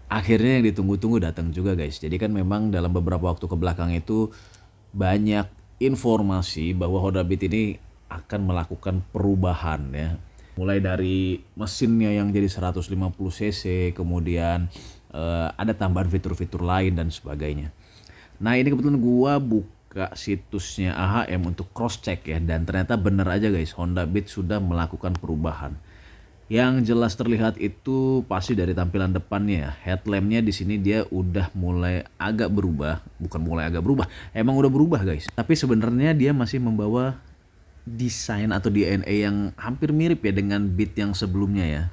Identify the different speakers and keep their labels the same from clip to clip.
Speaker 1: Akhirnya yang ditunggu-tunggu datang juga guys. Jadi kan memang dalam beberapa waktu ke belakang itu banyak informasi bahwa Honda Beat ini akan melakukan perubahan ya. Mulai dari mesinnya yang jadi 150 cc, kemudian ada tambahan fitur-fitur lain dan sebagainya. Nah ini kebetulan gua buka situsnya AHM untuk cross check ya, dan ternyata bener aja guys, Honda Beat sudah melakukan perubahan. Yang jelas terlihat itu pasti dari tampilan depannya ya. Headlampnya di sini dia udah mulai agak berubah, bukan mulai agak berubah, emang udah berubah guys. Tapi sebenarnya dia masih membawa desain atau DNA yang hampir mirip ya dengan Beat yang sebelumnya ya.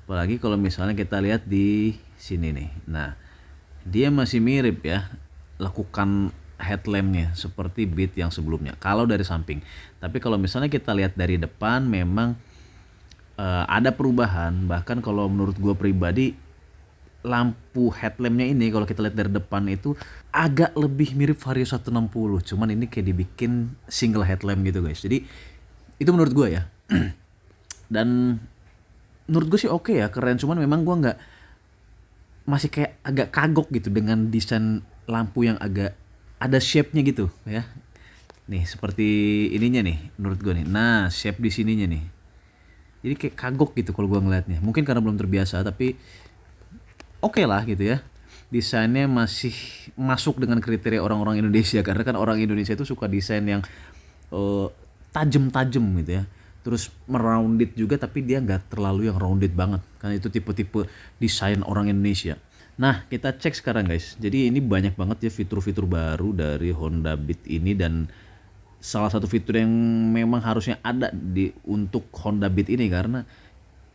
Speaker 1: Apalagi kalau misalnya kita lihat di sini nih. Nah, dia masih mirip ya, lakukan headlampnya seperti Beat yang sebelumnya. Kalau dari samping. Tapi kalau misalnya kita lihat dari depan memang ada perubahan. Bahkan kalau menurut gue pribadi, lampu headlampnya ini kalau kita lihat dari depan itu agak lebih mirip Vario 160, cuman ini kayak dibikin single headlamp gitu guys. Jadi itu menurut gue ya. Dan menurut gue sih oke ya, keren, cuman memang gue nggak, masih kayak agak kagok gitu dengan desain lampu yang agak ada shape-nya gitu ya. Nih seperti ininya nih menurut gue nih. Nah, shape di sininya nih. Jadi kayak kagok gitu kalau gua ngelihatnya. Mungkin karena belum terbiasa, tapi oke lah gitu ya. Desainnya masih masuk dengan kriteria orang-orang Indonesia, karena kan orang Indonesia itu suka desain yang eh, tajem-tajem gitu ya. Terus merounded juga, tapi dia nggak terlalu yang rounded banget. Karena itu tipe-tipe desain orang Indonesia. Nah, kita cek sekarang guys. Jadi ini banyak banget ya fitur-fitur baru dari Honda Beat ini, dan salah satu fitur yang memang harusnya ada untuk Honda Beat ini, karena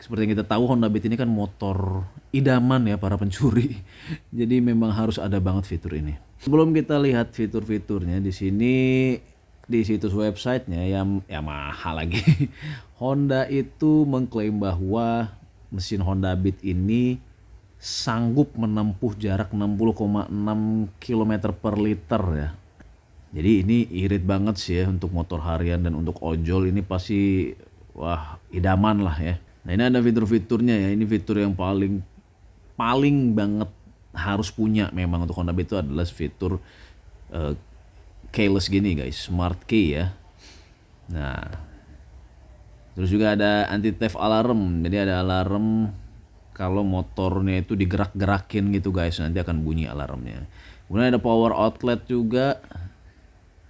Speaker 1: seperti yang kita tahu Honda Beat ini kan motor idaman ya para pencuri. Jadi memang harus ada banget fitur ini. Sebelum kita lihat fitur-fiturnya di sini, di situs websitenya yang ya mahal lagi. Honda itu mengklaim bahwa mesin Honda Beat ini sanggup menempuh jarak 60,6 km per liter ya. Jadi ini irit banget sih ya untuk motor harian, dan untuk ojol ini pasti wah idaman lah ya. Nah ini ada fitur-fiturnya ya. Ini fitur yang paling paling banget harus punya memang untuk Honda Beat itu adalah fitur eh, keyless gini guys, smart key ya. Nah, terus juga ada anti theft alarm. Jadi ada alarm kalau motornya itu digerak-gerakin gitu guys, nanti akan bunyi alarmnya. Kemudian ada power outlet juga,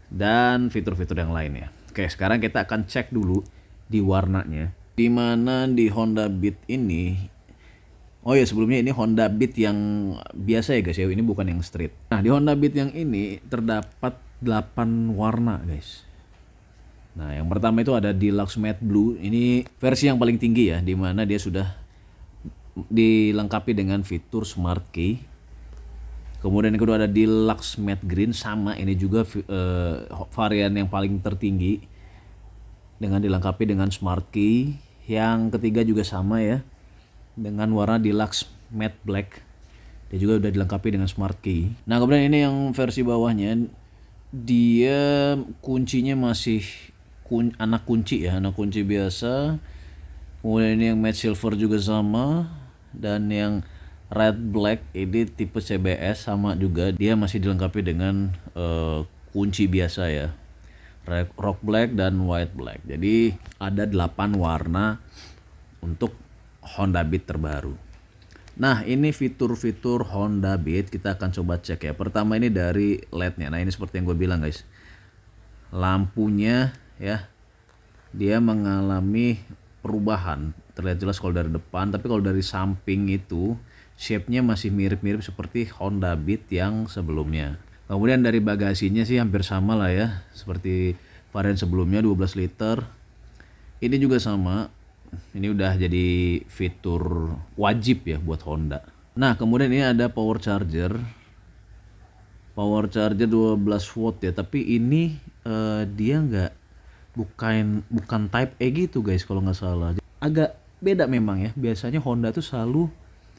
Speaker 1: dan fitur-fitur yang lainnya. Oke, sekarang kita akan cek dulu di warnanya. Di mana di Honda Beat ini, oh ya sebelumnya ini Honda Beat yang biasa ya guys ya, ini bukan yang street. Nah, di Honda Beat yang ini terdapat 8 warna guys. Nah, yang pertama itu ada Deluxe Matte Blue. Ini versi yang paling tinggi ya, di mana dia sudah dilengkapi dengan fitur Smart Key. Kemudian yang kedua ada Deluxe Matte Green, sama ini juga varian yang paling tertinggi dengan dilengkapi dengan Smart Key. Yang ketiga juga sama ya, dengan warna Deluxe Matte Black. Dia juga udah dilengkapi dengan Smart Key. Nah kemudian ini yang versi bawahnya, dia kuncinya masih anak kunci ya, anak kunci biasa. Kemudian ini yang matte silver juga sama, dan yang red black ini tipe CBS sama juga, dia masih dilengkapi dengan kunci biasa ya, rock black dan white black. Jadi ada 8 warna untuk Honda Beat terbaru. Nah ini fitur-fitur Honda Beat kita akan coba cek ya. Pertama ini dari LED-nya. Nah ini seperti yang gue bilang guys, lampunya ya, dia mengalami perubahan. Terlihat jelas kalau dari depan, tapi kalau dari samping itu shape-nya masih mirip-mirip seperti Honda Beat yang sebelumnya. Kemudian dari bagasinya sih hampir sama lah ya, seperti varian sebelumnya 12 liter. Ini juga sama. Ini udah jadi fitur wajib ya buat Honda. Nah kemudian ini ada power charger. Power charger 12 watt ya, tapi ini dia bukan type E gitu guys kalau nggak salah. Agak beda memang ya. Biasanya Honda tuh selalu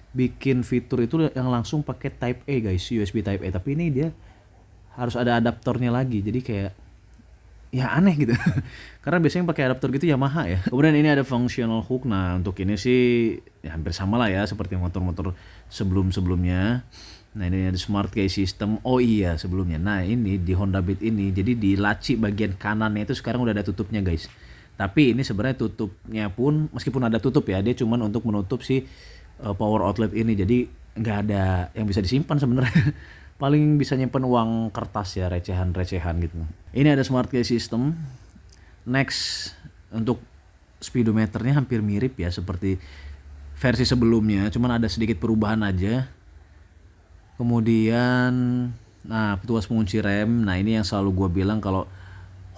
Speaker 1: bikin fitur itu yang langsung pakai type E guys, USB type E. Tapi ini dia harus ada adaptornya lagi. Jadi kayak ya aneh gitu. Karena biasanya yang pakai adaptor gitu Yamaha ya. Kemudian ini ada functional hook. Nah, untuk ini sih ya hampir sama lah ya seperti motor-motor sebelum-sebelumnya. Nah, ini ada smart key system. Oh iya, sebelumnya. Nah, ini di Honda Beat ini jadi di laci bagian kanannya itu sekarang udah ada tutupnya, guys. Tapi ini sebenarnya tutupnya pun meskipun ada tutup ya, dia cuman untuk menutup si power outlet ini. Jadi nggak ada yang bisa disimpan sebenarnya. Paling bisa nyimpen uang kertas ya, recehan-recehan gitu. Ini ada smart key system. Next, untuk speedometernya hampir mirip ya seperti versi sebelumnya, cuman ada sedikit perubahan aja. Kemudian, nah petugas pengunci rem. Nah ini yang selalu gue bilang kalau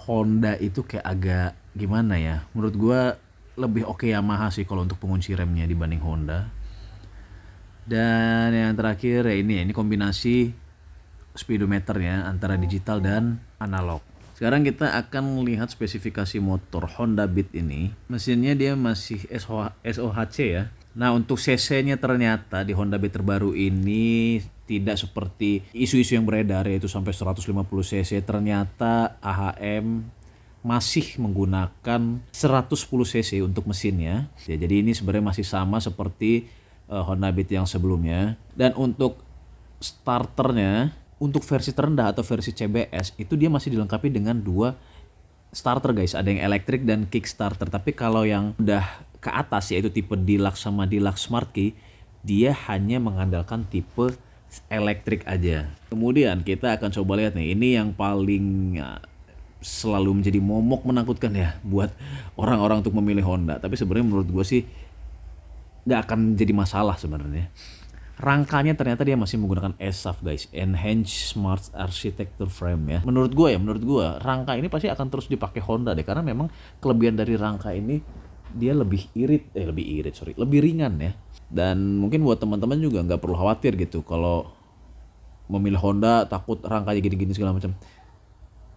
Speaker 1: Honda itu kayak agak gimana ya. Menurut gue lebih oke Yamaha sih kalau untuk pengunci remnya dibanding Honda. Dan yang terakhir ya ini kombinasi speedometernya antara digital dan analog. Sekarang kita akan melihat spesifikasi motor Honda Beat ini. Mesinnya dia masih SOHC ya. Nah untuk cc-nya ternyata di Honda Beat terbaru ini tidak seperti isu-isu yang beredar yaitu sampai 150 cc. Ternyata AHM masih menggunakan 110 cc untuk mesinnya. Ya, jadi ini sebenarnya masih sama seperti Honda Beat yang sebelumnya. Dan untuk starternya, untuk versi terendah atau versi CBS itu dia masih dilengkapi dengan 2 starter guys, ada yang elektrik dan kickstarter. Tapi kalau yang udah ke atas yaitu tipe Deluxe sama Deluxe Smart Key, dia hanya mengandalkan tipe elektrik aja. Kemudian kita akan coba lihat nih, ini yang paling selalu menjadi momok menakutkan ya buat orang-orang untuk memilih Honda. Tapi sebenarnya menurut gue sih nggak akan jadi masalah sebenarnya. Rangkanya ternyata dia masih menggunakan ESAF guys, Enhanced Smart Architecture Frame ya. Menurut gue rangka ini pasti akan terus dipakai Honda deh, karena memang kelebihan dari rangka ini dia lebih ringan ya. Dan mungkin buat teman-teman juga nggak perlu khawatir gitu kalau memilih Honda takut rangkanya gini-gini segala macam.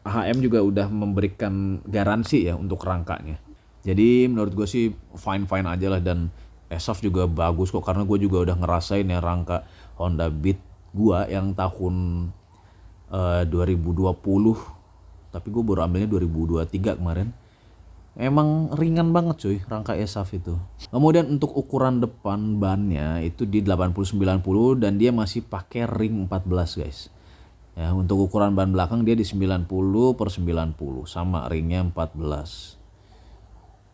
Speaker 1: AHM juga udah memberikan garansi ya untuk rangkanya. Jadi menurut gue sih fine-fine aja lah, dan ESAF juga bagus kok, karena gue juga udah ngerasain ya rangka Honda Beat gue yang tahun 2020, tapi gue baru ambilnya 2023 kemarin. Emang ringan banget cuy rangka ESAF itu. Kemudian untuk ukuran depan bannya itu di 80-90 dan dia masih pakai ring 14 guys. Ya, untuk ukuran ban belakang dia di 90/90 sama ringnya 14.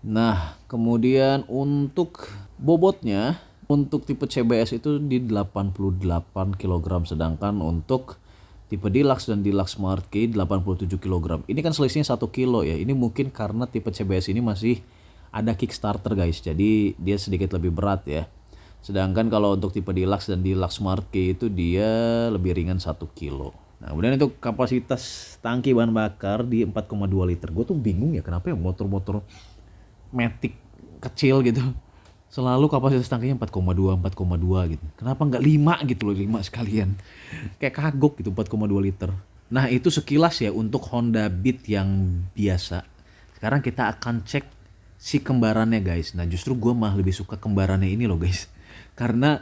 Speaker 1: Nah, kemudian untuk bobotnya, untuk tipe CBS itu di 88 kg, sedangkan untuk tipe Deluxe dan Deluxe Smart Key 87 kg. Ini kan selisihnya 1 kilo ya. Ini mungkin karena tipe CBS ini masih ada kickstarter guys, jadi dia sedikit lebih berat ya. Sedangkan kalau untuk tipe Deluxe dan Deluxe Smart Key itu dia lebih ringan 1 kilo. Nah, kemudian untuk kapasitas tangki bahan bakar di 4,2 liter. Gue tuh bingung ya kenapa ya motor-motor Matic kecil gitu selalu kapasitas tangkinya 4,2 gitu. Kenapa nggak 5 gitu loh, 5 sekalian. Kayak kagok gitu 4,2 liter. Nah itu sekilas ya untuk Honda Beat yang biasa. Sekarang kita akan cek si kembarannya guys. Nah justru gue mah lebih suka kembarannya ini loh guys. Karena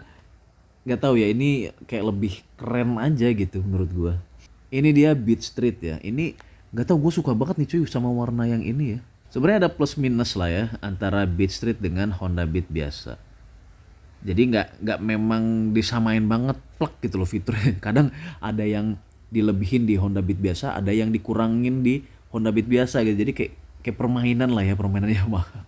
Speaker 1: nggak tahu ya, ini kayak lebih keren aja gitu menurut gue. Ini dia Beat Street ya. Ini nggak tahu, gue suka banget nih cuy sama warna yang ini ya. Sebenarnya ada plus minus lah ya antara Beat Street dengan Honda Beat biasa. Jadi nggak memang disamain banget plek gitu loh fiturnya. Kadang ada yang dilebihin di Honda Beat biasa, ada yang dikurangin di Honda Beat biasa gitu. Jadi kayak permainan lah ya, permainan Yamaha.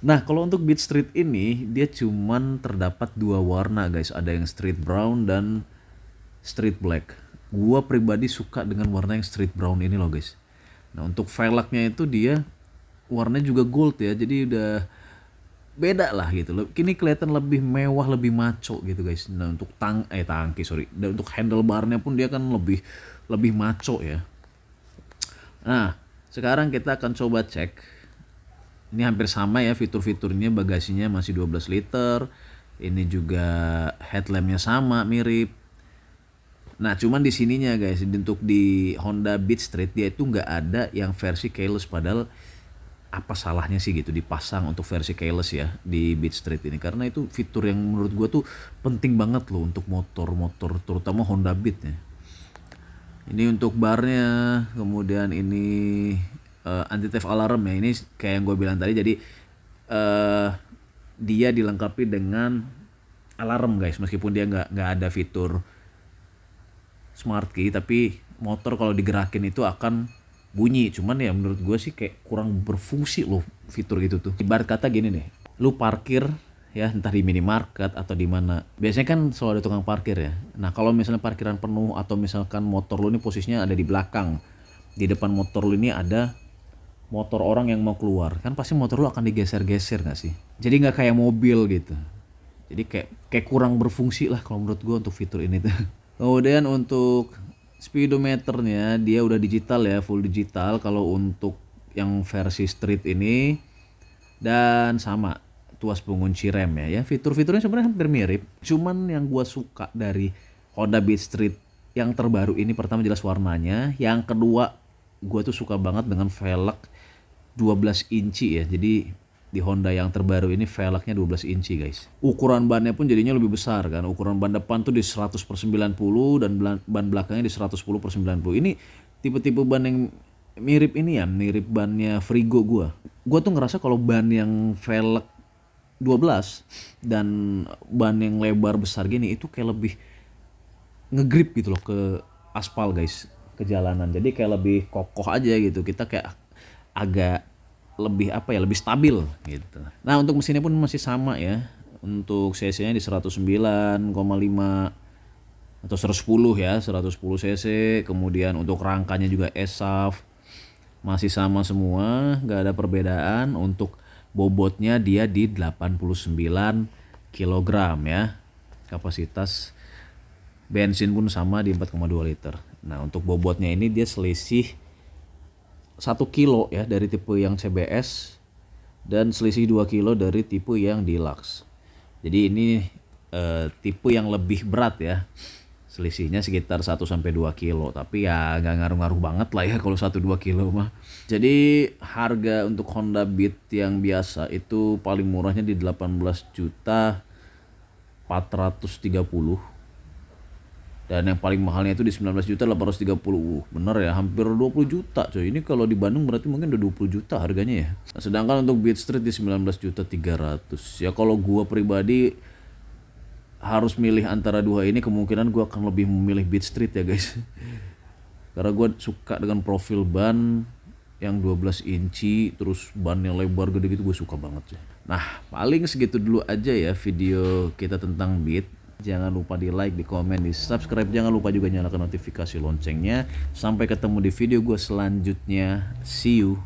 Speaker 1: Nah kalau untuk Beat Street ini dia cuman terdapat 2 warna guys. Ada yang street brown dan street black. Gua pribadi suka dengan warna yang street brown ini loh guys. Nah untuk velgnya itu dia warnanya juga gold ya, jadi udah beda lah gitu loh. Kini kelihatan lebih mewah, lebih maco gitu guys. Nah untuk dan untuk handlebarnya pun dia kan lebih maco ya. Nah sekarang kita akan coba cek. Ini hampir sama ya fitur-fiturnya, bagasinya masih 12 liter. Ini juga headlampnya sama, mirip. Nah cuman di sininya guys, untuk di Honda Beat Street dia itu nggak ada yang versi keyless, padahal apa salahnya sih gitu dipasang untuk versi keyless ya di Beat Street ini, karena itu fitur yang menurut gue tuh penting banget loh untuk motor-motor terutama Honda Beat ya. Ini untuk barnya, kemudian ini anti theft alarm ya. Ini kayak yang gue bilang tadi, jadi dia dilengkapi dengan alarm guys, meskipun dia nggak ada fitur smart key, tapi motor kalau digerakin itu akan bunyi. Cuman ya menurut gue sih kayak kurang berfungsi loh fitur gitu tuh. Ibarat kata gini nih, lu parkir ya entah di minimarket atau di mana. Biasanya kan selalu ada tukang parkir ya. Nah kalau misalnya parkiran penuh atau misalkan motor lu ini posisinya ada di belakang, di depan motor lu ini ada motor orang yang mau keluar, kan pasti motor lu akan digeser-geser nggak sih? Jadi nggak kayak mobil gitu. Jadi kayak kurang berfungsi lah kalau menurut gue untuk fitur ini tuh. Kemudian untuk speedometernya dia udah digital ya, full digital kalau untuk yang versi street ini, dan sama tuas pengunci rem ya. Fitur-fiturnya sebenarnya hampir mirip. Cuman yang gua suka dari Honda Beat Street yang terbaru ini, pertama jelas warnanya, yang kedua gua tuh suka banget dengan velg 12 inci ya. Jadi di Honda yang terbaru ini velgnya 12 inci guys. Ukuran bannya pun jadinya lebih besar kan. Ukuran ban depan tuh di 100/90 dan ban belakangnya di 110/90. Ini tipe-tipe ban yang mirip ini ya, mirip bannya Frigo gua. Gua tuh ngerasa kalau ban yang velg 12 dan ban yang lebar besar gini itu kayak lebih ngegrip gitu loh ke aspal guys, ke jalanan. Jadi kayak lebih kokoh aja gitu. Kita kayak agak lebih apa ya, lebih stabil gitu. Nah untuk mesinnya pun masih sama ya. Untuk cc-nya di 109,5 atau 110 ya, 110 cc. Kemudian untuk rangkanya juga ESAF masih sama semua, nggak ada perbedaan. Untuk bobotnya dia di 89 kg ya. Kapasitas bensin pun sama di 4,2 liter. Nah untuk bobotnya ini dia selisih 1 kilo ya dari tipe yang CBS dan selisih 2 kilo dari tipe yang Deluxe. Jadi ini tipe yang lebih berat ya. Selisihnya sekitar 1-2 kilo, tapi ya nggak ngaruh-ngaruh banget lah ya kalau 1-2 kilo mah. Jadi harga untuk Honda Beat yang biasa itu paling murahnya di 18.430, dan yang paling mahalnya itu di 19.830. Bener ya, hampir 20 juta coy. Ini kalau di Bandung berarti mungkin udah 20 juta harganya ya. Nah, sedangkan untuk Beat Street di 19.300. Ya kalau gua pribadi harus milih antara dua ini, kemungkinan gue akan lebih memilih Beat Street ya guys. Karena gue suka dengan profil ban yang 12 inci, terus ban yang lebar gede gitu, gue suka banget sih. Nah paling segitu dulu aja ya video kita tentang Beat. Jangan lupa di like, di komen, di subscribe. Jangan lupa juga nyalakan notifikasi loncengnya. Sampai ketemu di video gue selanjutnya. See you.